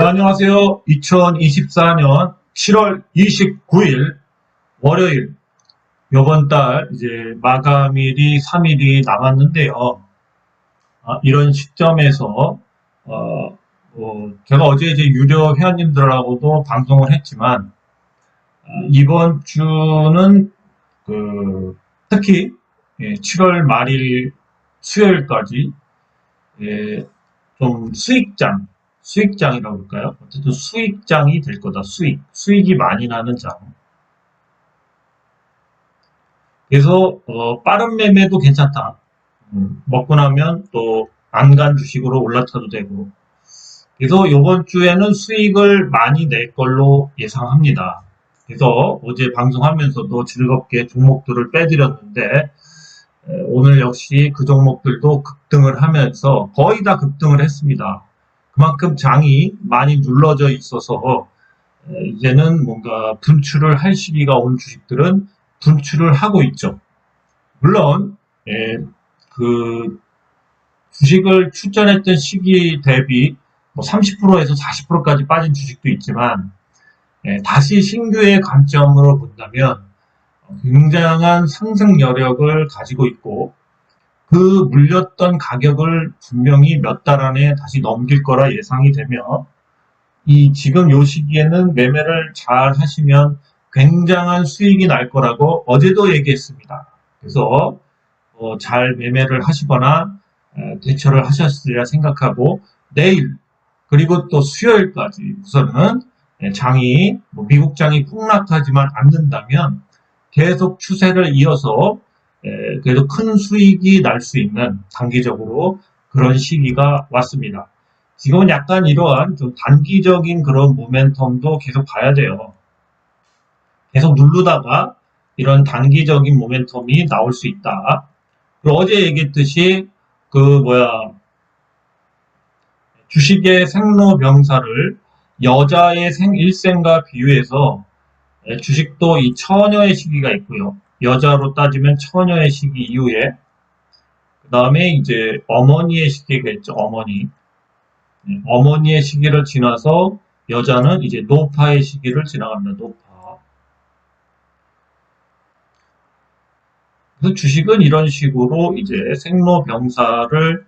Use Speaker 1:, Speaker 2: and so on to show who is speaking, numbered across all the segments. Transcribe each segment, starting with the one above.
Speaker 1: 안녕하세요. 2024년 7월 29일 월요일, 요번 달 이제 마감일이 3일이 남았는데요. 이런 시점에서 제가 어제 이제 유료 회원님들하고도 방송을 했지만, 이번 주는 특히 7월 말일 수요일까지 좀 수익장이라고 할까요? 어쨌든 수익장이 될 거다. 수익이 많이 나는 장. 그래서 빠른 매매도 괜찮다. 먹고 나면 또 안간 주식으로 올라타도 되고. 그래서 이번 주에는 수익을 많이 낼 걸로 예상합니다. 그래서 어제 방송하면서도 즐겁게 종목들을 빼드렸는데, 오늘 역시 그 종목들도 급등을 하면서 거의 다 급등을 했습니다. 그만큼 장이 많이 눌러져 있어서 이제는 뭔가 분출을 할 시기가 온 주식들은 분출을 하고 있죠. 물론 그 주식을 출전했던 시기 대비 30%에서 40%까지 빠진 주식도 있지만, 다시 신규의 관점으로 본다면 굉장한 상승 여력을 가지고 있고, 그 물렸던 가격을 분명히 몇 달 안에 다시 넘길 거라 예상이 되며, 지금 요 시기에는 매매를 잘 하시면 굉장한 수익이 날 거라고 어제도 얘기했습니다. 그래서 잘 매매를 하시거나 대처를 하셨으리라 생각하고, 내일 그리고 또 수요일까지 우선은 장이 미국 장이 폭락하지만 않는다면 계속 추세를 이어서 그래도 큰 수익이 날 수 있는 단기적으로 그런 시기가 왔습니다. 지금은 약간 이러한 좀 단기적인 그런 모멘텀도 계속 봐야 돼요. 계속 누르다가 이런 단기적인 모멘텀이 나올 수 있다. 그리고 어제 얘기했듯이 주식의 생로병사를 여자의 일생과 비유해서, 주식도 이 처녀의 시기가 있고요. 여자로 따지면 처녀의 시기 이후에, 그 다음에 이제 어머니의 시기가 있죠. 어머니의 시기를 지나서 여자는 이제 노파의 시기를 지나갑니다. 노파. 그래서 주식은 이런 식으로 이제 생로병사를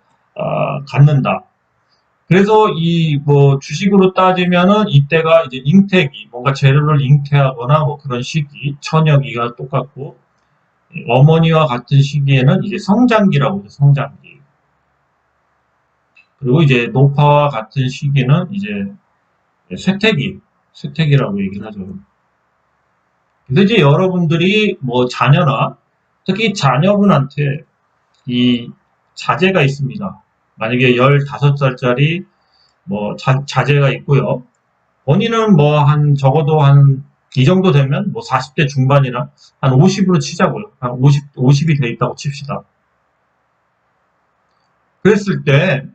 Speaker 1: 갖는다. 그래서 주식으로 따지면은 이때가 이제 잉태기, 뭔가 재료를 잉태하거나 그런 시기, 처녀기가 똑같고, 어머니와 같은 시기에는 이제 성장기라고 해요, 성장기. 그리고 이제 노파와 같은 시기는 이제 쇠퇴기라고 얘기를 하죠. 그래서 이제 여러분들이 자녀나, 특히 자녀분한테 이 자제가 있습니다. 만약에 15살짜리 자제가 있고요. 본인은 적어도 이 정도 되면 40대 중반이나 한 50으로 치자고요. 한 50이 돼 있다고 칩시다. 그랬을 때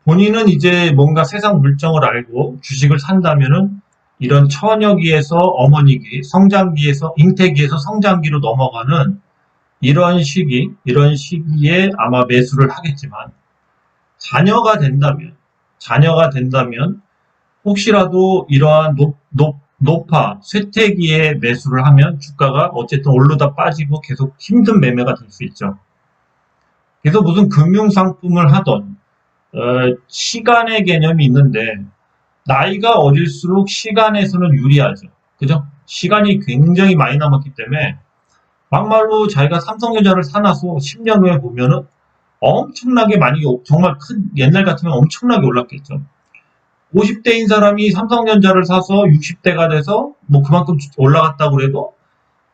Speaker 1: 본인은 이제 뭔가 세상 물정을 알고 주식을 산다면은 이런 처녀기에서 어머니기, 성장기에서 잉태기에서 성장기로 넘어가는 이런 시기에 아마 매수를 하겠지만, 자녀가 된다면 혹시라도 이러한 노파, 쇠퇴기에 매수를 하면 주가가 어쨌든 오르다 빠지고 계속 힘든 매매가 될 수 있죠. 그래서 무슨 금융상품을 하던 시간의 개념이 있는데, 나이가 어릴수록 시간에서는 유리하죠. 그죠? 시간이 굉장히 많이 남았기 때문에 막말로 자기가 삼성전자를 사놔서 10년 후에 보면은 엄청나게 많이, 정말 옛날 같으면 엄청나게 올랐겠죠. 50대인 사람이 삼성전자를 사서 60대가 돼서 그만큼 올라갔다고 그래도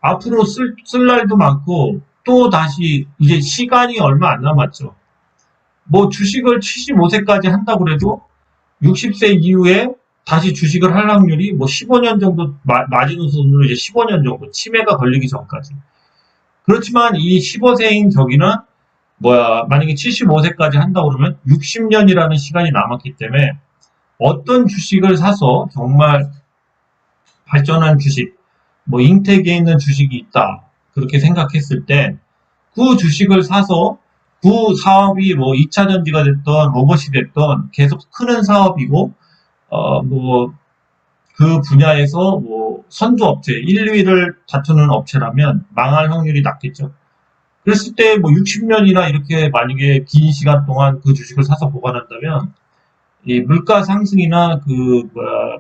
Speaker 1: 앞으로 쓸 날도 많고, 또 다시 이제 시간이 얼마 안 남았죠. 주식을 75세까지 한다고 그래도 60세 이후에 다시 주식을 할 확률이 15년 정도, 마지노선으로 이제 15년 정도, 치매가 걸리기 전까지. 그렇지만 이 15세인 저기는 만약에 75세까지 한다고 그러면 60년이라는 시간이 남았기 때문에, 어떤 주식을 사서 정말 발전한 주식, 잉태기에 있는 주식이 있다, 그렇게 생각했을 때 그 주식을 사서 그 사업이 2차 전지가 됐던 로봇이 됐던 계속 크는 사업이고, 뭐, 그 분야에서 뭐, 선두업체, 1, 2위를 다투는 업체라면 망할 확률이 낮겠죠. 그랬을 때 뭐 60년이나 이렇게 만약에 긴 시간 동안 그 주식을 사서 보관한다면, 이 물가 상승이나 뭐야,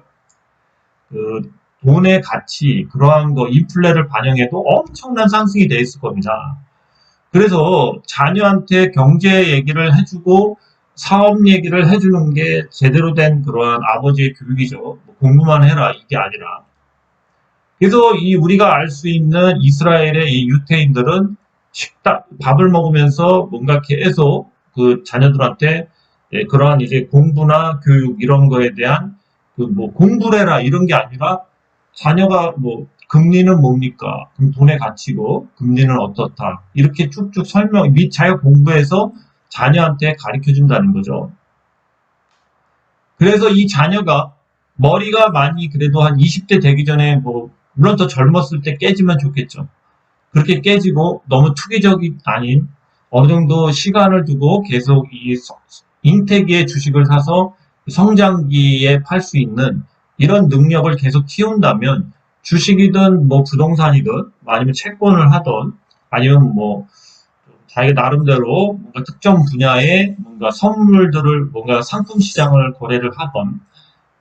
Speaker 1: 그 돈의 가치, 그러한 거, 인플레를 반영해도 엄청난 상승이 돼 있을 겁니다. 그래서 자녀한테 경제 얘기를 해주고 사업 얘기를 해주는 게 제대로 된 그러한 아버지의 교육이죠. 뭐 공부만 해라 이게 아니라. 그래서 이 우리가 알 수 있는 이스라엘의 이 유태인들은 밥을 먹으면서 뭔가 계속 그 자녀들한테 그러한 이제 공부나 교육 이런 거에 대한 그 뭐 공부를 해라 이런 게 아니라 자녀가 뭐 금리는 뭡니까? 그럼 돈의 가치고 금리는 어떻다. 이렇게 쭉쭉 설명 및 자기가 공부해서 자녀한테 가르쳐 준다는 거죠. 그래서 이 자녀가 머리가 많이 그래도 한 20대 되기 전에 뭐 물론 더 젊었을 때 깨지면 좋겠죠. 그렇게 깨지고 너무 투기적이 아닌 어느 정도 시간을 두고 계속 이 잉태기의 주식을 사서 성장기에 팔 수 있는 이런 능력을 계속 키운다면 주식이든 뭐 부동산이든 아니면 채권을 하던 아니면 뭐 자기 나름대로 뭔가 특정 분야의 뭔가 선물들을 뭔가 상품 시장을 거래를 하던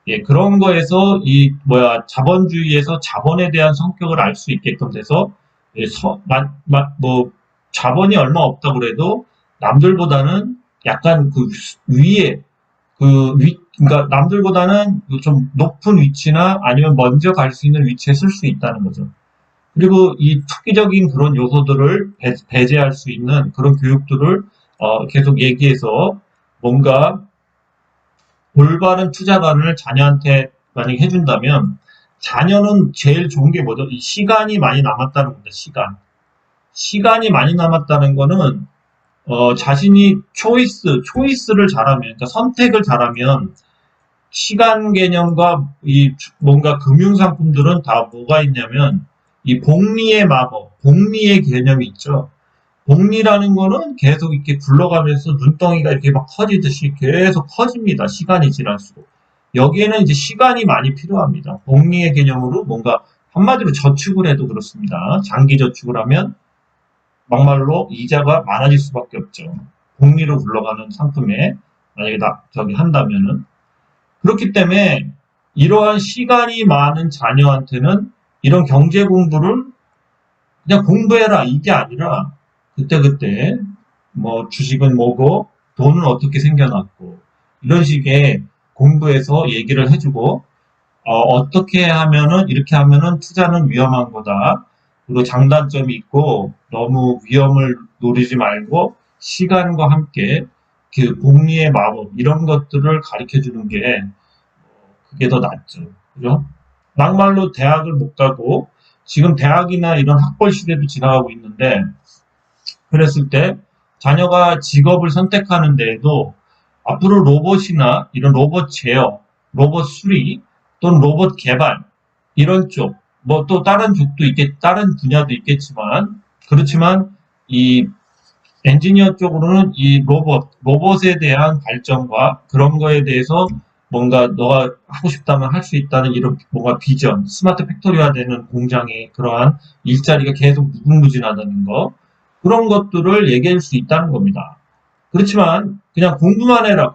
Speaker 1: 예, 그런 거에서 이 뭐야 자본주의에서 자본에 대한 성격을 알 수 있게끔 돼서 예, 뭐 자본이 얼마 없다고 그래도 남들보다는 약간 그 위에 그러니까 남들보다는 그좀 높은 위치나 아니면 먼저 갈 수 있는 위치에 쓸 수 있다는 거죠. 그리고 이 투기적인 그런 요소들을 배제할 수 있는 그런 교육들을 계속 얘기해서 뭔가 올바른 투자관을 자녀한테 만약에 해준다면 자녀는 제일 좋은 게 뭐죠? 이 시간이 많이 남았다는 겁니다. 시간이 많이 남았다는 거는 자신이 초이스를 잘하면, 그러니까 선택을 잘하면 시간 개념과 이 뭔가 금융상품들은 다 뭐가 있냐면 이 복리의 마법, 복리의 개념이 있죠. 복리라는 거는 계속 이렇게 굴러가면서 눈덩이가 이렇게 막 커지듯이 계속 커집니다. 시간이 지날수록. 여기에는 이제 시간이 많이 필요합니다. 복리의 개념으로 뭔가 한마디로 저축을 해도 그렇습니다. 장기 저축을 하면 막말로 이자가 많아질 수밖에 없죠. 복리로 굴러가는 상품에 만약에 저기 한다면은 그렇기 때문에 이러한 시간이 많은 자녀한테는 이런 경제 공부를 그냥 공부해라 이게 아니라 그때그때 뭐 주식은 뭐고 돈은 어떻게 생겨났고 이런 식의 공부해서 얘기를 해주고 어떻게 하면은 이렇게 하면은 투자는 위험한 거다. 그리고 장단점이 있고 너무 위험을 노리지 말고 시간과 함께 그 복리의 마법 이런 것들을 가르쳐 주는 게 그게 더 낫죠. 그죠? 막말로 대학을 못 가고 지금 대학이나 이런 학벌 시대도 지나가고 있는데 그랬을 때 자녀가 직업을 선택하는 데에도 앞으로 로봇이나 이런 로봇 제어, 로봇 수리 또는 로봇 개발 이런 쪽, 뭐 또 다른 분야도 있겠지만 그렇지만 이 엔지니어 쪽으로는 이 로봇에 대한 발전과 그런 거에 대해서 뭔가 너가 하고 싶다면 할 수 있다는 이런 뭔가 비전, 스마트 팩토리화 되는 공장의 그러한 일자리가 계속 무궁무진하다는 거, 그런 것들을 얘기할 수 있다는 겁니다. 그렇지만 그냥 공부만 해라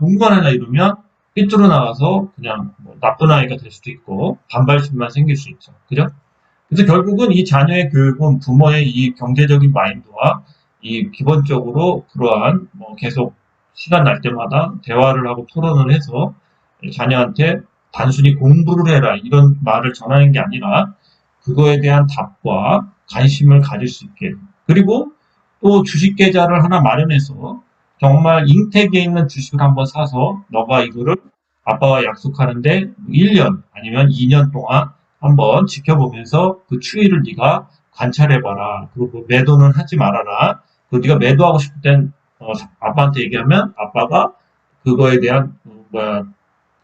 Speaker 1: 이러면 삐뚤어 나가서 그냥 뭐 나쁜 아이가 될 수도 있고 반발심만 생길 수 있죠. 그죠? 그래서 결국은 이 자녀의 교육은 부모의 이 경제적인 마인드와 이 기본적으로 그러한 뭐 계속 시간 날 때마다 대화를 하고 토론을 해서 자녀한테 단순히 공부를 해라 이런 말을 전하는 게 아니라 그거에 대한 답과 관심을 가질 수 있게 그리고 또 주식 계좌를 하나 마련해서 정말 잉태기에 있는 주식을 한번 사서 너가 이거를 아빠와 약속하는데 1년 아니면 2년 동안 한번 지켜보면서 그 추이를 네가 관찰해봐라. 그리고 매도는 하지 말아라. 그리고 네가 매도하고 싶을 땐 아빠한테 얘기하면 아빠가 그거에 대한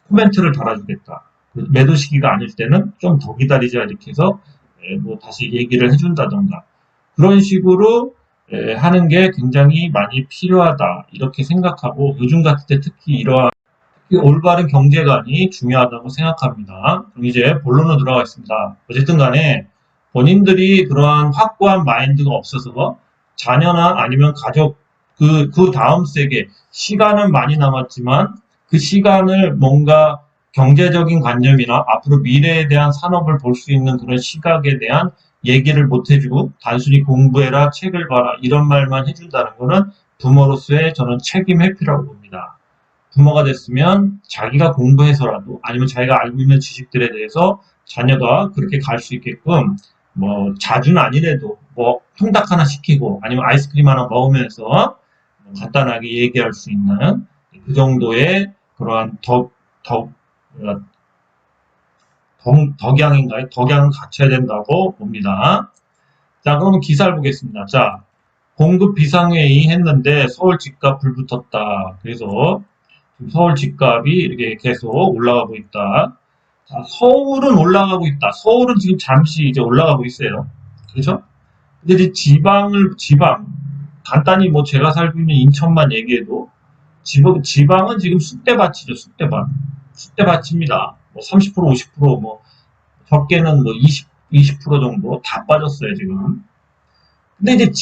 Speaker 1: 코멘트를 달아주겠다. 매도 시기가 아닐 때는 좀 더 기다리자 이렇게 해서 뭐 다시 얘기를 해준다던가 그런 식으로 하는 게 굉장히 많이 필요하다 이렇게 생각하고 요즘 같을 때 특히 이 올바른 경제관이 중요하다고 생각합니다. 그럼 이제 본론으로 들어가겠습니다. 어쨌든 간에 본인들이 그러한 확고한 마인드가 없어서 자녀나 아니면 가족, 그 다음 세계, 시간은 많이 남았지만 그 시간을 뭔가 경제적인 관념이나 앞으로 미래에 대한 산업을 볼 수 있는 그런 시각에 대한 얘기를 못 해주고 단순히 공부해라, 책을 봐라 이런 말만 해준다는 거는 부모로서의 저는 책임 회피라고 봅니다. 부모가 됐으면 자기가 공부해서라도 아니면 자기가 알고 있는 지식들에 대해서 자녀가 그렇게 갈 수 있게끔 뭐 자주는 아니래도 뭐 통닭 하나 시키고 아니면 아이스크림 하나 먹으면서 간단하게 얘기할 수 있는 그 정도의 그러한 덕양인가요? 덕양을 갖춰야 된다고 봅니다. 자, 그러면 기사를 보겠습니다. 자, 공급 비상회의 했는데 서울 집값 불붙었다. 그래서 서울 집값이 이렇게 계속 올라가고 있다. 자, 서울은 올라가고 있다. 서울은 지금 잠시 이제 올라가고 있어요. 그렇죠? 근데 이제 지방, 간단히 뭐 제가 살고 있는 인천만 얘기해도 지방은 지금 쑥대밭이죠, 쑥대밭. 쑥대밭입니다. 뭐 30%, 50%, 뭐 적게는 뭐 20% 정도 다 빠졌어요, 지금. 근데 이제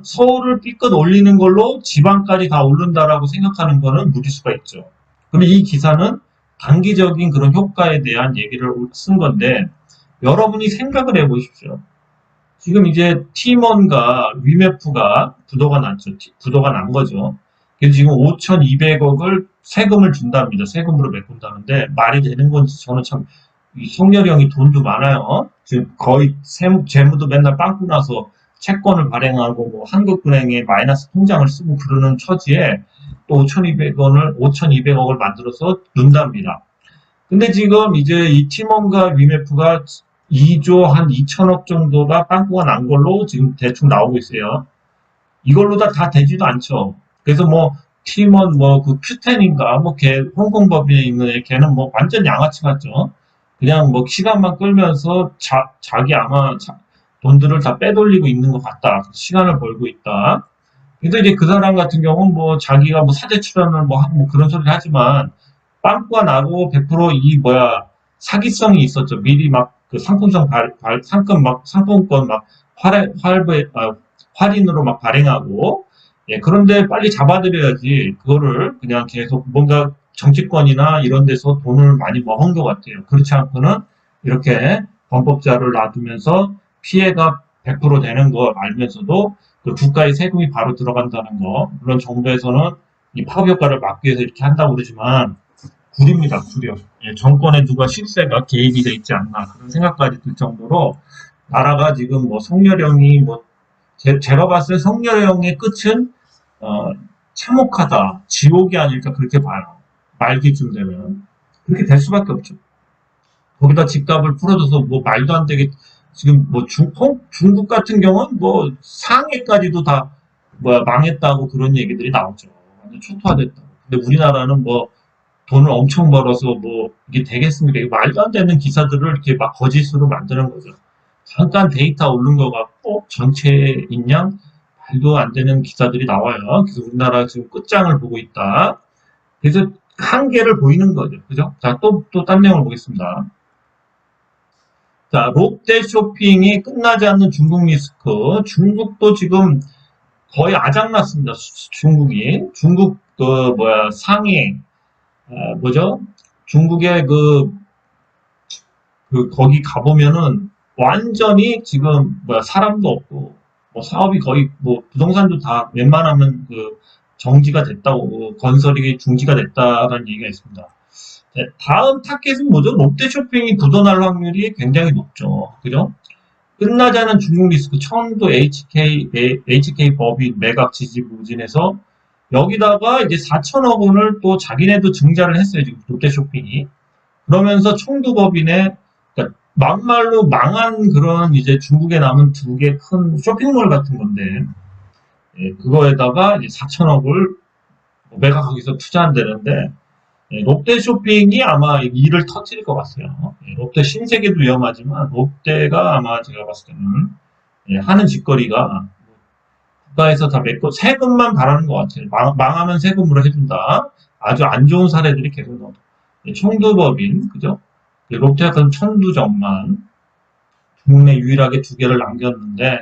Speaker 1: 서울을 삐끗 올리는 걸로 지방까지 다 오른다라고 생각하는 거는 무리수가 있죠. 그럼 이 기사는 단기적인 그런 효과에 대한 얘기를 쓴 건데, 여러분이 생각을 해보십시오. 지금 이제 팀원과 위메프가 부도가 났죠. 부도가 난 거죠. 그래서 지금 5,200억을 세금을 준답니다. 세금으로 메꾼다는데 말이 되는 건지 저는 참 성렬이 형이 돈도 많아요. 지금 거의 재무도 맨날 빵꾸 나서 채권을 발행하고 뭐 한국은행에 마이너스 통장을 쓰고 그러는 처지에 또 5,200억을 만들어서 눈답니다. 근데 지금 이제 이 팀원과 위메프가 2조 한 2천억 정도가 빵꾸가 난 걸로 지금 대충 나오고 있어요. 이걸로 다 되지도 않죠. 그래서 뭐 팀원 뭐 그 큐텐인가 뭐 걔 홍콩 법인에 있는 애 걔는 뭐 완전 양아치 같죠. 그냥 뭐 시간만 끌면서 자기 아마 돈들을 다 빼돌리고 있는 것 같다. 시간을 벌고 있다. 그래서 이제 그 사람 같은 경우는 뭐 자기가 뭐 사재 출연을 뭐 하고 뭐 그런 소리를 하지만 빵꾸가 나고 100%이 뭐야 사기성이 있었죠. 미리 막 그 상품성 상품 막 상품권 막 할인으로 막 발행하고 예, 그런데 빨리 잡아들여야지 그거를 그냥 계속 뭔가 정치권이나 이런 데서 돈을 많이 먹은 것 같아요. 그렇지 않고는 이렇게 범법자를 놔두면서 피해가 100% 되는 거 알면서도 그 국가의 세금이 바로 들어간다는 거. 물론 정부에서는 이 파급 효과를 막기 위해서 이렇게 한다고 그러지만 구립니다, 구려. 예, 정권에 누가 실세가 개입이 돼 있지 않나 그런 생각까지 들 정도로 나라가 지금 뭐 성렬형이 뭐 제가 봤을 때 성렬형의 끝은 참혹하다, 지옥이 아닐까 그렇게 봐요. 말기쯤 되면 그렇게 될 수밖에 없죠. 거기다 집값을 풀어줘서 뭐 말도 안 되게 지금 뭐 중국 같은 경우는 뭐 상해까지도 다 뭐야 망했다고 그런 얘기들이 나오죠. 완전 초토화됐다고. 근데 우리나라는 뭐 돈을 엄청 벌어서 뭐 이게 되겠습니까? 이게 말도 안 되는 기사들을 이렇게 막 거짓으로 만드는 거죠. 잠깐 데이터 오른 거 같고 전체인 양 말도 안 되는 기사들이 나와요. 그래서 우리나라 지금 끝장을 보고 있다. 그래서 한계를 보이는 거죠. 그죠? 자, 또 딴 내용을 보겠습니다. 자, 롯데 쇼핑이 끝나지 않는 중국 리스크. 중국도 지금 거의 아작났습니다. 중국이. 중국, 상해, 뭐죠? 중국의 거기 가보면은 완전히 지금, 사람도 없고, 뭐 사업이 거의, 뭐, 부동산도 다 웬만하면 정지가 됐다고, 건설이 중지가 됐다라는 얘기가 있습니다. 네, 다음 타겟은 뭐죠? 롯데쇼핑이 부도날 확률이 굉장히 높죠. 그죠? 끝나지 않은 중국 리스크, 청도 HK 법인 매각 지지 부진해서 여기다가 이제 4천억 원을 또 자기네도 증자를 했어요. 지금 롯데쇼핑이. 그러면서 청도법인의 그러니까 막말로 망한 그런 이제 중국에 남은 두 개 큰 쇼핑몰 같은 건데 예, 그거에다가 이제 4천억을 매각하기 위해서 투자한다는데 예, 롯데쇼핑이 아마 일을 터뜨릴 것 같아요. 예, 롯데 신세계도 위험하지만 롯데가 아마 제가 봤을 때는 예, 하는 짓거리가 국가에서 다 메꿔 세금만 바라는 것 같아요. 망하면 세금으로 해준다. 아주 안 좋은 사례들이 계속 나오죠. 청두법인, 그죠? 롯데가 천두정만, 국내 유일하게 두 개를 남겼는데,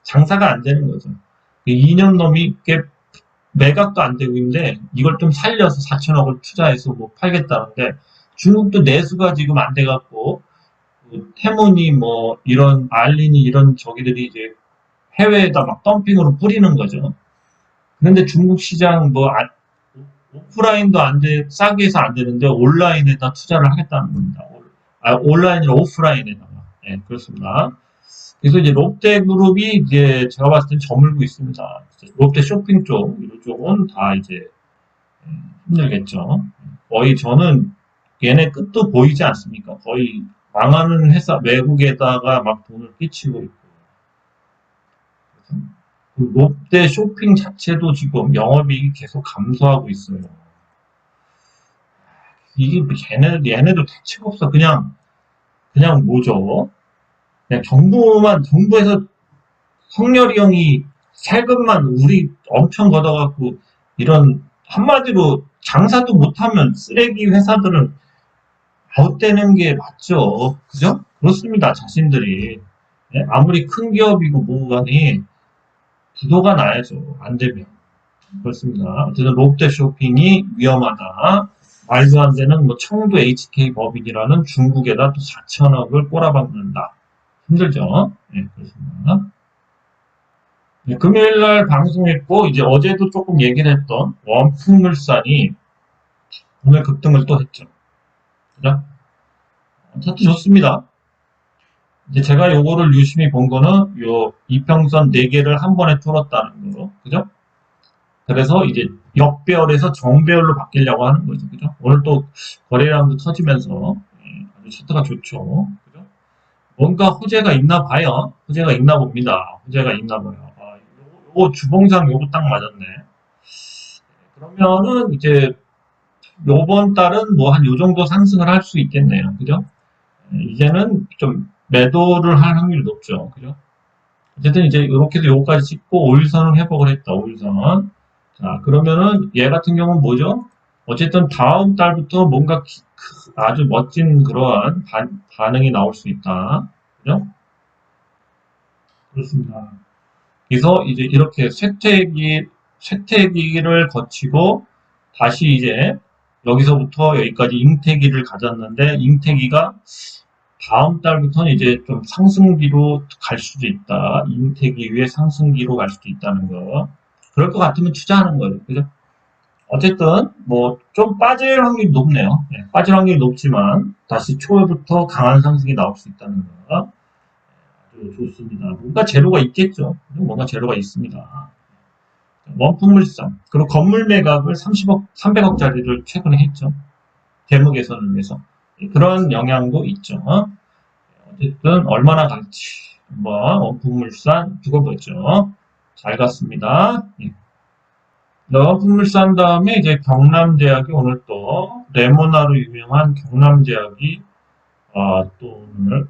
Speaker 1: 장사가 안 되는 거죠. 2년 넘게 매각도 안 되고 있는데, 이걸 좀 살려서 4천억을 투자해서 뭐 팔겠다는데, 중국도 내수가 지금 안 돼갖고, 태문이 뭐, 이런, 알린이 이런 저기들이 이제 해외에다 막 덤핑으로 뿌리는 거죠. 그런데 중국 시장 뭐, 오프라인도 안 돼, 싸게 해서 안 되는데 온라인에다 투자를 하겠다는 겁니다. 온라인이나 오프라인에다가. 네, 그렇습니다. 그래서 이제 롯데그룹이 이제 제가 봤을 땐 저물고 있습니다. 롯데 쇼핑 쪽, 이런 쪽은 다 이제 힘들겠죠. 거의 저는 얘네 끝도 보이지 않습니까? 거의 망하는 회사, 외국에다가 막 돈을 끼치고 있고. 그 롯데 쇼핑 자체도 지금 영업이익이 계속 감소하고 있어요. 이게 얘네도 대책 없어. 그냥 뭐죠? 그냥 정부에서 성렬이 형이 세금만 우리 엄청 걷어갖고 이런 한마디로 장사도 못하면 쓰레기 회사들은 아웃되는 게 맞죠. 그죠? 그렇습니다. 자신들이. 예? 아무리 큰 기업이고 뭐고 간에 부도가 나야죠. 안 되면. 그렇습니다. 어쨌든 롯데 쇼핑이 위험하다. 말도 안 되는 뭐 청도 HK 법인이라는 중국에다 또 4천억을 꼬라박는다. 힘들죠? 네, 그렇습니다. 네, 금요일 날 방송했고, 이제 어제도 조금 얘기를 했던 원풍물산이 오늘 급등을 또 했죠. 그죠? 차트 좋습니다. 이제 제가 요거를 유심히 본 거는 요 이평선 4개를 한 번에 뚫었다는 거. 그죠? 그래서 이제 역배열에서 정배열로 바뀌려고 하는 거죠. 그죠? 오늘 또 거래량도 터지면서 아주 차트가 좋죠. 그죠? 뭔가 호재가 있나 봐요. 호재가 있나 봅니다. 호재가 있나 봐요. 아, 요거 주봉상 요거 딱 맞았네. 그러면은 이제 요번 달은 뭐 한 요 정도 상승을 할 수 있겠네요. 그죠? 이제는 좀 매도를 할 확률이 높죠. 그죠? 어쨌든 이제 이렇게 해서 요거까지 찍고 5일선을 회복을 했다. 5일선. 자, 그러면은 얘 같은 경우는 뭐죠? 어쨌든 다음 달부터 뭔가 아주 멋진 그러한 반응이 나올 수 있다. 그죠? 그렇습니다. 그래서 이제 이렇게 쇠퇴기를 거치고 다시 이제 여기서부터 여기까지 잉태기를 가졌는데 잉태기가 다음 달부터는 이제 좀 상승기로 갈 수도 있다. 잉태기 위에 상승기로 갈 수도 있다는 거. 그럴 것 같으면 투자하는 거예요. 그죠? 어쨌든 뭐 좀 빠질 확률이 높네요. 네, 빠질 확률이 높지만 다시 초에부터 강한 상승이 나올 수 있다는 거. 아주 좋습니다. 뭔가 재료가 있겠죠. 뭔가 재료가 있습니다. 원품물산 그리고 건물 매각을 30억, 300억짜리를 최근에 했죠. 대무 개선을 위해서. 그런 영향도 있죠. 어쨌든 얼마나 갈지 한번 원품물산 두고 보죠. 잘 갔습니다. 예. 원품물산 다음에 이제 경남제약이 오늘 또 레모나로 유명한 경남제약이 또 오늘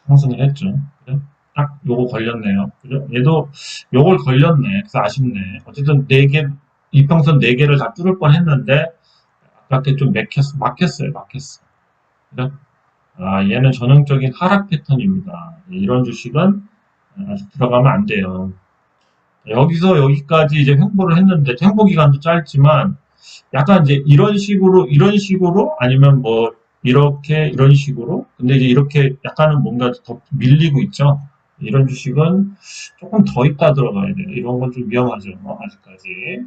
Speaker 1: 상승을 했죠. 그죠? 딱 요거 걸렸네요. 그죠? 얘도 요걸 걸렸네. 그래서 아쉽네. 어쨌든 4개, 이평선 4개를 다 뚫을 뻔 했는데, 아깝게 좀 막혔어요. 그죠? 얘는 전형적인 하락 패턴입니다. 이런 주식은 아직 들어가면 안 돼요. 여기서 여기까지 이제 횡보를 했는데, 횡보 기간도 짧지만, 약간 이제 이런 식으로, 아니면 뭐, 이런 식으로, 근데 이제 이렇게 약간은 뭔가 더 밀리고 있죠. 이런 주식은 조금 더 있다 들어가야 돼요. 이런 건 좀 위험하죠. 아직까지.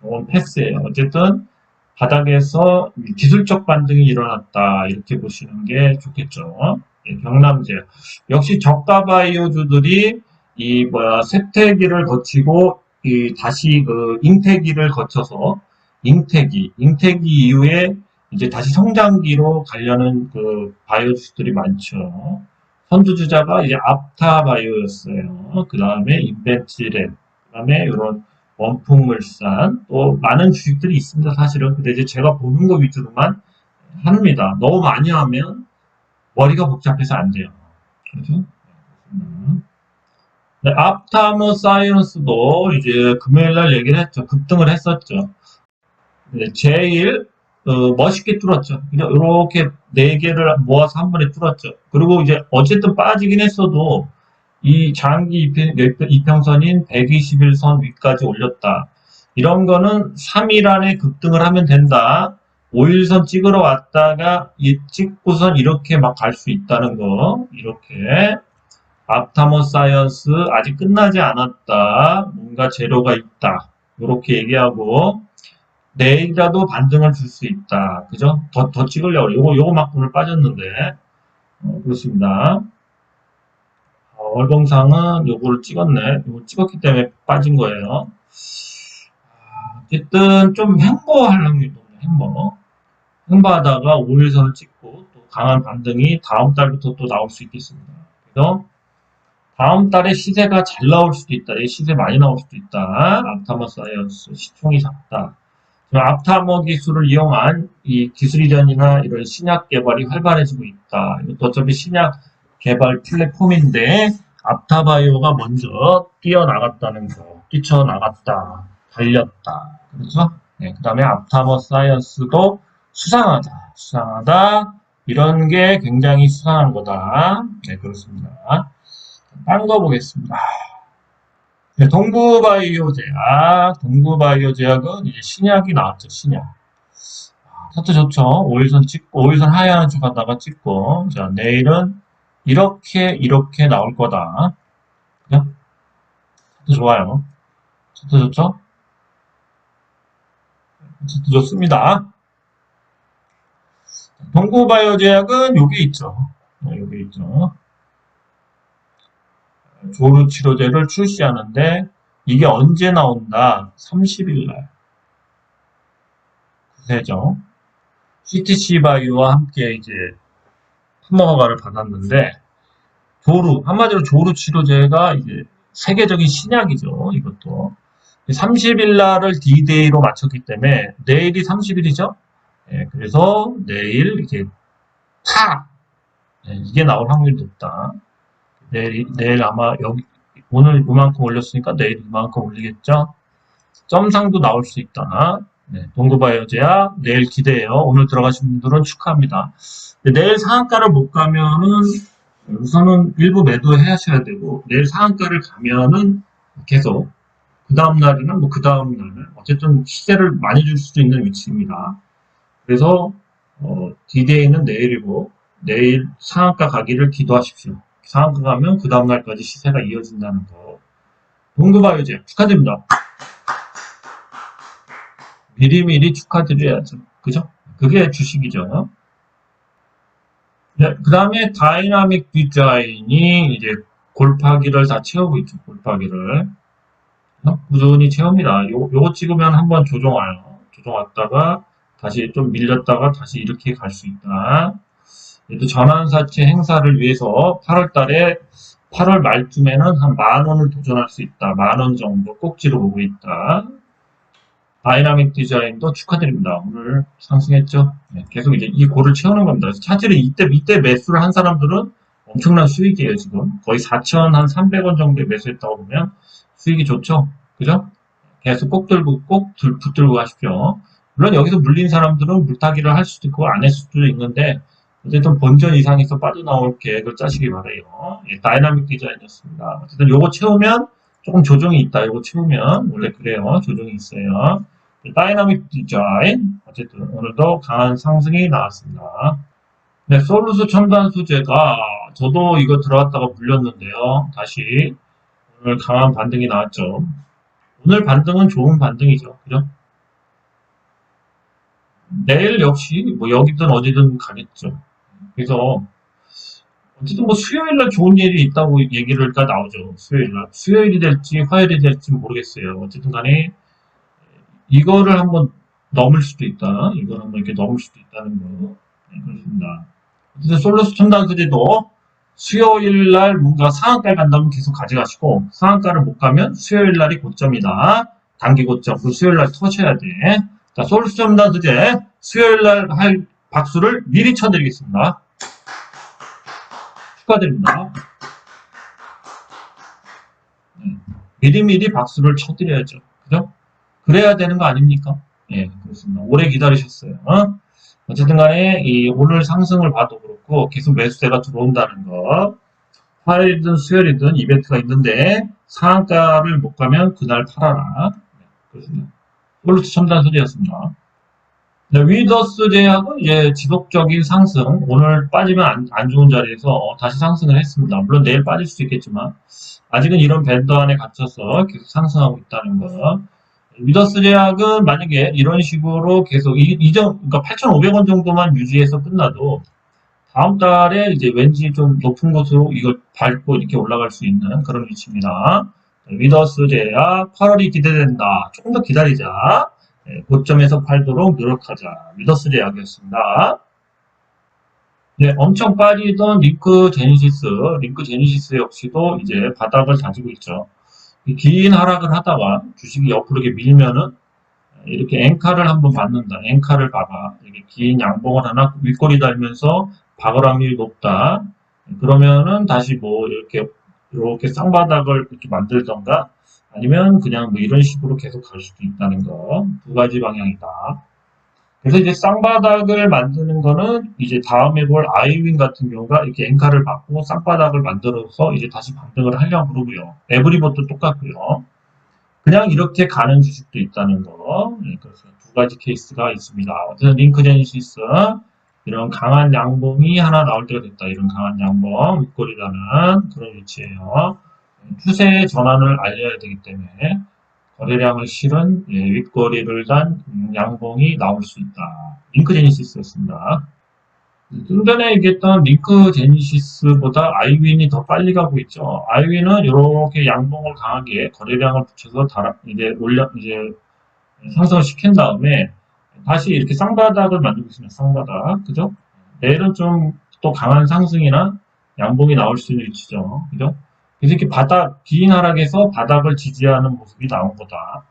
Speaker 1: 이건 패스예요. 어쨌든, 바닥에서 기술적 반등이 일어났다. 이렇게 보시는 게 좋겠죠. 경남제. 역시 저가 바이오주들이 쇠퇴기를 거치고, 다시 잉태기를 거쳐서, 잉태기 이후에 이제 다시 성장기로 가려는 바이오주들이 많죠. 선두주자가 이제 앞타바이오였어요. 그 다음에 인벤치랩, 그 다음에 이런 원풍물산, 또 많은 주식들이 있습니다, 사실은. 근데 이제 제가 보는 거 위주로만 합니다. 너무 많이 하면 머리가 복잡해서 안 돼요. 그렇죠? 네, 앞타머 사이언스도 이제 금요일 날 얘기를 했죠. 급등을 했었죠. 제일 멋있게 뚫었죠. 그냥 이렇게 네 개를 모아서 한 번에 뚫었죠. 그리고 이제 어쨌든 빠지긴 했어도 이 장기 이평선인 121선 위까지 올렸다. 이런 거는 3일 안에 급등을 하면 된다. 5일선 찍으러 왔다가 이 찍고선 이렇게 막 갈 수 있다는 거. 이렇게. 앞타모 사이언스 아직 끝나지 않았다. 뭔가 재료가 있다. 이렇게 얘기하고 내일이라도 반등을 줄 수 있다. 그죠? 더 찍으려고 그래. 요거 막 오늘 빠졌는데. 그렇습니다. 월봉상은 요거를 찍었네. 요거 찍었기 때문에 빠진 거예요. 어쨌든 좀 횡보할 확률이 높네. 횡보하다가 5일선을 찍고 또 강한 반등이 다음 달부터 또 나올 수 있겠습니다. 그래서 다음 달에 시세가 잘 나올 수도 있다. 시세 많이 나올 수도 있다. 앞타머 사이언스 시총이 작다. 앞타머 기술을 이용한 이 기술 이전이나 이런 신약 개발이 활발해지고 있다. 이것도 어차피 신약 개발 플랫폼인데 앞타바이오가 먼저 뛰어나갔다는 거, 뛰쳐나갔다, 달렸다. 그렇죠? 네, 그 다음에 앞타머 사이언스도 수상하다. 이런 게 굉장히 수상한 거다. 네, 그렇습니다. 다른 거 보겠습니다. 네, 동구바이오제약은 이제 신약이 나왔죠, 신약. 차트 좋죠? 5일선 찍고, 5일선 하향 쭉 가다가 찍고, 자, 내일은 이렇게 나올 거다. 그죠? 차트 좋아요. 차트 좋죠? 차트 좋습니다. 동구바이오제약은 여기 있죠. 여기 있죠. 조루 치료제를 출시하는데 이게 언제 나온다? 30일 날. 구세죠. CTC 바이오와 함께 이제 푸너허가를 받았는데 한마디로 조루 치료제가 이제 세계적인 신약이죠. 이것도 30일 날을 D-Day로 맞췄기 때문에 내일이 30일이죠. 그래서 내일 이게 이게 나올 확률이 높다. 내일 아마 오늘 이만큼 올렸으니까 내일 이만큼 올리겠죠. 점상도 나올 수 있다. 네, 동구바이오제약 내일 기대해요. 오늘 들어가신 분들은 축하합니다. 내일 상한가를 못 가면은 우선은 일부 매도하셔야 되고 내일 상한가를 가면은 계속 그 다음 날이나 그 다음 날은 어쨌든 시세를 많이 줄 수도 있는 위치입니다. 그래서 D-Day는 내일이고 내일 상한가 가기를 기도하십시오. 상한가 가면 그 다음 날까지 시세가 이어진다는 거. 동구바이오제약 축하드립니다. 미리미리 축하드려야죠. 그죠? 그게 주식이죠. 네, 그 다음에 다이나믹 디자인이 이제 골파기를 다 채우고 있죠. 골파기를. 꾸준히 채웁니다. 요거 찍으면 한번 조정 와요. 조정 왔다가 다시 좀 밀렸다가 다시 이렇게 갈 수 있다. 또 전환사채 행사를 위해서 8월 말쯤에는 한 10,000원을 도전할 수 있다. 10,000원 정도 꼭지로 보고 있다. 다이나믹 디자인도 축하드립니다. 오늘 상승했죠. 네, 계속 이제 이 고를 채우는 겁니다. 그래서 차트를 이때 매수를 한 사람들은 엄청난 수익이에요, 지금. 거의 4,300원 정도에 매수했다고 보면 수익이 좋죠. 그죠? 계속 꼭 붙들고 가십시오. 물론 여기서 물린 사람들은 물타기를 할 수도 있고 안 할 수도 있는데 어쨌든 본전 이상에서 빠져나올 계획을 짜시기 바래요. 예, 다이나믹 디자인이었습니다. 어쨌든 요거 채우면 조금 조정이 있다. 요거 채우면 원래 그래요. 조정이 있어요. 다이나믹 디자인 어쨌든 오늘도 강한 상승이 나왔습니다. 네, 솔루스 첨단 소재가 저도 이거 들어갔다가 물렸는데요. 다시 오늘 강한 반등이 나왔죠. 오늘 반등은 좋은 반등이죠. 그죠? 내일 역시 뭐 여기든 어디든 가겠죠. 그래서 어쨌든 뭐 수요일날 좋은 일이 있다고 얘기를 다 나오죠. 수요일이 될지 화요일이 될지 모르겠어요. 어쨌든 간에 이거를 한번 넘을 수도 있다. 이걸 한번 이렇게 넘을 수도 있다는 거. 네, 그렇습니다. 어쨌든 솔루스 첨단 소재도 수요일날 뭔가 상한가를 간다면 계속 가져가시고 상한가를 못 가면 수요일날이 고점이다. 단기 고점. 그 수요일날 터셔야 돼. 자, 솔루스 첨단 소재 수요일날 할 박수를 미리 쳐드리겠습니다. 축하드립니다. 미리미리 박수를 쳐드려야죠. 그죠? 그래야 되는 거 아닙니까? 예, 그렇습니다. 오래 기다리셨어요. 어쨌든 간에 이 오늘 상승을 봐도 그렇고 계속 매수세가 들어온다는 거. 화요일이든 수요일이든 이벤트가 있는데 상한가를 못 가면 그날 팔아라. 네, 그렇습니다. 플루스 첨단 소리였습니다. 네, 위더스 제약은 이제 지속적인 상승, 오늘 빠지면 안 좋은 자리에서 다시 상승을 했습니다. 물론 내일 빠질 수도 있겠지만, 아직은 이런 밴드 안에 갇혀서 계속 상승하고 있다는 거. 위더스 제약은 만약에 이런 식으로 계속 그러니까 8,500원 정도만 유지해서 끝나도 다음 달에 이제 왠지 좀 높은 곳으로 이걸 밟고 이렇게 올라갈 수 있는 그런 위치입니다. 위더스 제약 8월이 기대된다. 조금 더 기다리자. 고점에서 팔도록 노력하자. 위더스 제약이었습니다. 네, 엄청 빠지던 링크 제니시스 역시도 이제 바닥을 다지고 있죠. 긴 하락을 하다가 주식이 옆으로 이렇게 밀면은 이렇게 엔카를 한번 받는다. 엔카를 봐봐. 이렇게 긴 양봉을 하나 윗꼬리 달면서 박을 확률이 높다. 그러면은 다시 뭐 이렇게 쌍바닥을 이렇게 만들던가 아니면 그냥 뭐 이런 식으로 계속 갈 수도 있다는 거. 두 가지 방향이다. 그래서 이제 쌍바닥을 만드는 거는 이제 다음에 볼 아이윈 같은 경우가 이렇게 엔카를 받고 쌍바닥을 만들어서 이제 다시 반등을 하려고 그러고요. 에브리봇도 똑같고요. 그냥 이렇게 가는 주식도 있다는 거. 네, 그래서 두 가지 케이스가 있습니다. 어쨌든 링크제니시스 이런 강한 양봉이 하나 나올 때가 됐다. 이런 강한 양봉 윗골이라는 그런 위치예요. 추세의 전환을 알려야 되기 때문에 거래량을 실은 윗꼬리를 단 양봉이 나올 수 있다. 링크제니시스였습니다. 좀 전에 얘기했던 링크 제니시스보다 아이윈이 더 빨리 가고 있죠. 아이윈은 이렇게 양봉을 강하게 거래량을 붙여서 이제 상승을 시킨 다음에 다시 이렇게 쌍바닥을 만들고 있습니다. 쌍바닥. 그죠? 내일은 좀 또 강한 상승이나 양봉이 나올 수 있는 위치죠. 그죠? 그래서 이렇게 긴 하락에서 바닥을 지지하는 모습이 나온 거다.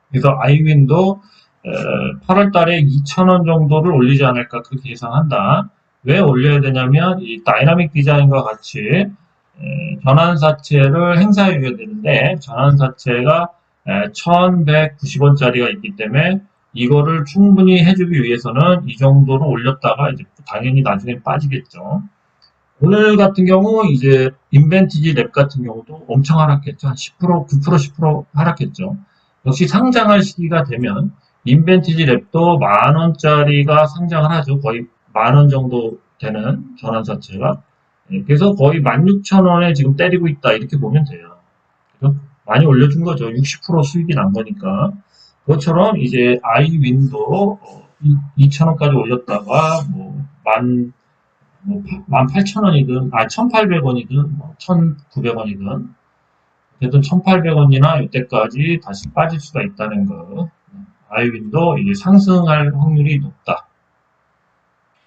Speaker 1: 그래서 아이윈도 8월 달에 2,000원 정도를 올리지 않을까 그렇게 예상한다. 왜 올려야 되냐면 이 다이나믹 디자인과 같이 전환사채를 행사해 줘야 되는데 전환사채가 1,190원짜리가 있기 때문에 이거를 충분히 해주기 위해서는 이 정도로 올렸다가 이제 당연히 나중에 빠지겠죠. 오늘 같은 경우 이제 인벤티지 랩 같은 경우도 엄청 하락했죠. 한 10%, 9%, 10% 하락했죠. 역시 상장할 시기가 되면 인벤티지 랩도 10,000원짜리가 상장을 하죠. 거의 10,000원 정도 되는 전환사채가. 그래서 거의 16,000원에 지금 때리고 있다. 이렇게 보면 돼요. 그죠? 많이 올려준 거죠. 60% 수익이 난 거니까. 그것처럼 이제 아이윈도 2,000원까지 올렸다가 뭐 18,000원이든, 1,800원이든, 1,900원이든, 어쨌든 1,800원이나 이때까지 다시 빠질 수가 있다는 거. 아이윈도 이제 상승할 확률이 높다.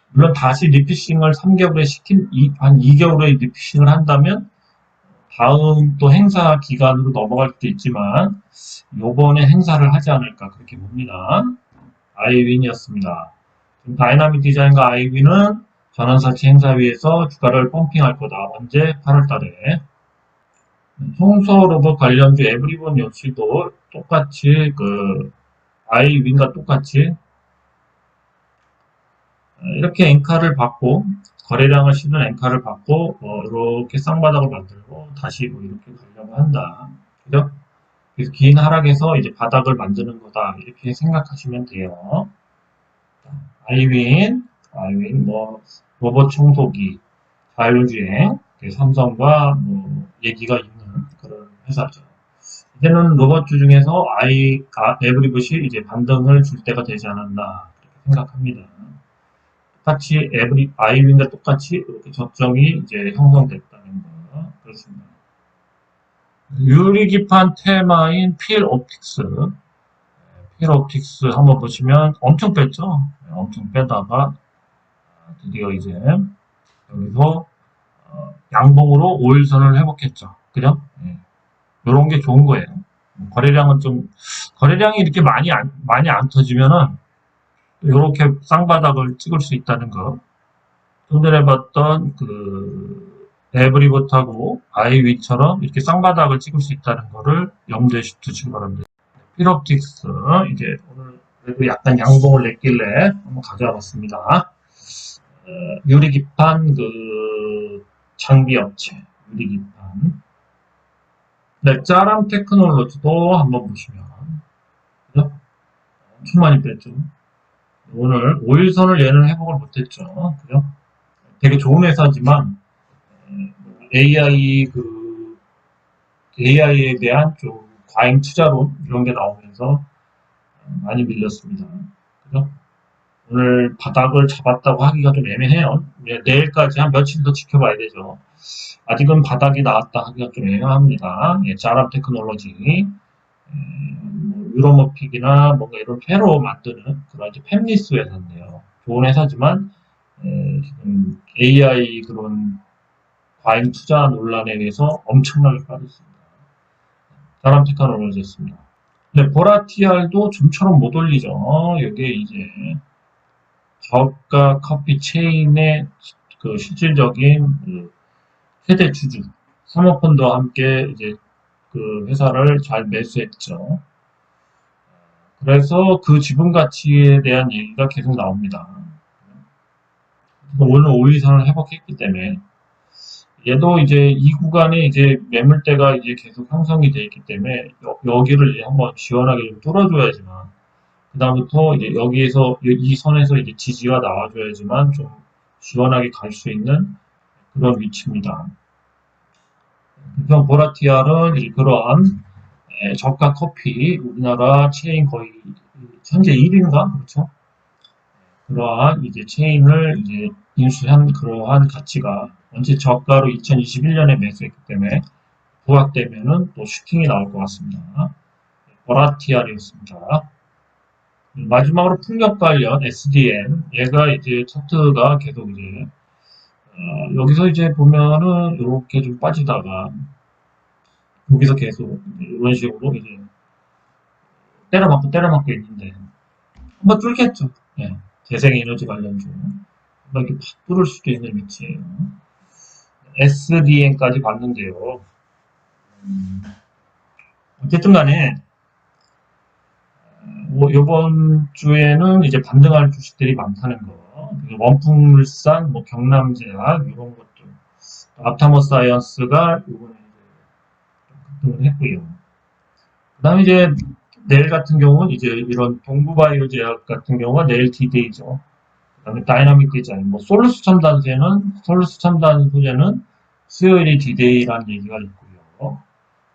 Speaker 1: 물론 다시 리피싱을 3개월에 한 2개월에 리피싱을 한다면 다음 또 행사 기간으로 넘어갈 수도 있지만 요번에 행사를 하지 않을까 그렇게 봅니다. 아이윈이었습니다. 지금 다이나믹 디자인과 아이윈은 전환사채 행사위에서 주가를 펌핑할 거다. 언제? 8월 달에. 청소 로봇 관련주 에브리본 역시도 똑같이 아이윈과 똑같이 이렇게 엔카를 받고 거래량을 실은 엔카를 받고 이렇게 쌍바닥을 만들고 다시 이렇게 가려고 한다. 그죠? 그래서 긴 하락에서 이제 바닥을 만드는 거다. 이렇게 생각하시면 돼요. 아이윈 로봇 청소기, 자율주행, 삼성과 얘기가 있는 그런 회사죠. 이제는 로봇주 중에서 에브리봇이 이제 반등을 줄 때가 되지 않았나 그렇게 생각합니다. 똑같이 아이윈과 똑같이 이렇게 저점이 이제 형성됐다는 거 그렇습니다. 유리기판 테마인 필옵틱스 한번 보시면 엄청 뺐죠. 엄청 빼다가 드디어 이제 여기서 양봉으로 5일선을 회복했죠. 그죠? 이런 게 좋은 거예요. 거래량이 이렇게 많이 안 터지면은 이렇게 쌍바닥을 찍을 수 있다는 거. 좀 전에 봤던 에브리봇하고 아이위처럼 이렇게 쌍바닥을 찍을 수 있다는 거를 염두에 두시기 바랍니다. 필옵틱스 이제 오늘 그래도 약간 양봉을 냈길래 한번 가져와 봤습니다. 유리기판 그 장비 업체 유리기판. 네, 짜람 테크놀로지도 한번 보시면 그죠? 엄청 많이 뺐죠. 오늘 5일선을 얘는 회복을 못했죠. 그죠? 되게 좋은 회사지만 AI AI에 대한 좀 과잉 투자론 이런 게 나오면서 많이 밀렸습니다. 그죠? 오늘 바닥을 잡았다고 하기가 좀 애매해요. 내일까지 한 며칠 더 지켜봐야 되죠. 아직은 바닥이 나왔다 하기가 좀 애매합니다. 자람 테크놀로지, 유로모픽이나 뭔가 이런 회로 만드는 그런 이제 팹리스 회사인데요. 좋은 회사지만 지금 AI 그런 과잉 투자 논란에 의해서 엄청나게 빠졌습니다. 자람 테크놀로지였습니다. 근데 보라티알도 좀처럼 못 올리죠. 이게 이제 저가 커피 체인의 그 실질적인 그 최대 주주, 사모펀드와 함께 이제 그 회사를 잘 매수했죠. 그래서 그 지분 가치에 대한 얘기가 계속 나옵니다. 오늘 5일선을 회복했기 때문에 얘도 이제 이 구간에 이제 매물대가 이제 계속 형성이 되어 있기 때문에 여기를 이제 한번 시원하게 좀 뚫어줘야지만 그다음부터 이제 여기에서 이 선에서 이제 지지가 나와줘야지만 좀 시원하게 갈 수 있는 그런 위치입니다. 그래서 보라티알은 그러한 저가 커피 우리나라 체인 거의 현재 1위인가 그렇죠? 그러한 이제 체인을 이제 인수한 그러한 가치가 언제 저가로 2021년에 매수했기 때문에 부각되면은 또 슈팅이 나올 것 같습니다. 보라티알이었습니다. 마지막으로 풍력 관련 SDM 얘가 이제 차트가 계속 이제 여기서 이제 보면은 이렇게 좀 빠지다가 여기서 계속 이런 식으로 이제 때려맞고 있는데 한번 뚫겠죠. 예, 재생에너지 관련주 한번 이렇게 팍 뚫을 수도 있는 위치예요. SDN까지 봤는데요. 어쨌든 간에 뭐 이번 주에는 이제 반등할 주식들이 많다는 거. 원풍물산, 뭐 경남제약 이런 것들. 앞타모 사이언스가 이번에 급등을 했고요. 그다음에 이제 내일 같은 경우는 이제 이런 동부바이오 제약 같은 경우가 내일 디데이죠. 그다음에 다이나믹 디자인, 뭐 솔루스 첨단 소재는 수요일이 디데이라는 얘기가 있고요.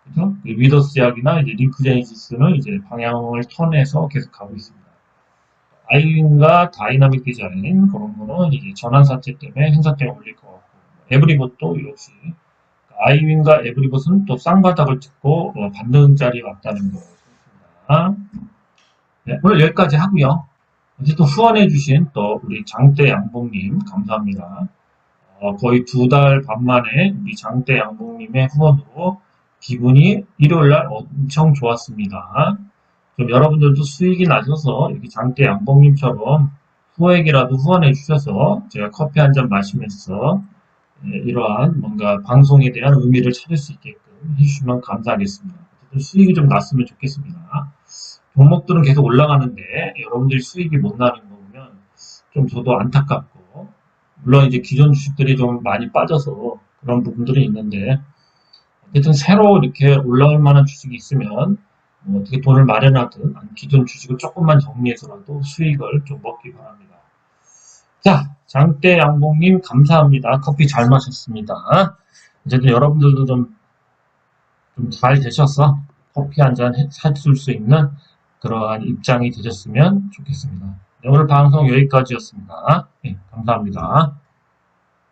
Speaker 1: 그죠? 위더스 약이나 이제 링크제니시스는 이제 방향을 턴해서 계속 가고 있습니다. 아이윈과 다이나믹 디자인 그런 거는 이제 전환사채 때문에 행사tem에 올릴 것 같고 에브리봇도 역시 아이윈과 에브리봇은 또 쌍바닥을 찍고 반등짜리 왔다는 거였습니다. 네, 오늘 여기까지 하고요. 어쨌든 후원해주신 또 우리 장대 양봉님 감사합니다. 거의 2달 반 만에 우리 장대 양봉님의 후원으로 기분이 일요일날 엄청 좋았습니다. 좀 여러분들도 수익이 나셔서 이렇게 장대 양봉님처럼 소액이라도 후원해 주셔서 제가 커피 한 잔 마시면서 이러한 뭔가 방송에 대한 의미를 찾을 수 있게끔 해주시면 감사하겠습니다. 수익이 좀 났으면 좋겠습니다. 종목들은 계속 올라가는데 여러분들이 수익이 못 나는 거 보면 좀 저도 안타깝고 물론 이제 기존 주식들이 좀 많이 빠져서 그런 부분들이 있는데 어쨌든 새로 이렇게 올라올 만한 주식이 있으면 뭐 어떻게 돈을 마련하든 기존 주식을 조금만 정리해서라도 수익을 좀 먹기 바랍니다. 자, 장대 양봉님 감사합니다. 커피 잘 마셨습니다. 어쨌든 여러분들도 좀 잘 되셔서 커피 한 잔 사줄 수 있는 그러한 입장이 되셨으면 좋겠습니다. 네, 오늘 방송 여기까지였습니다. 네, 감사합니다.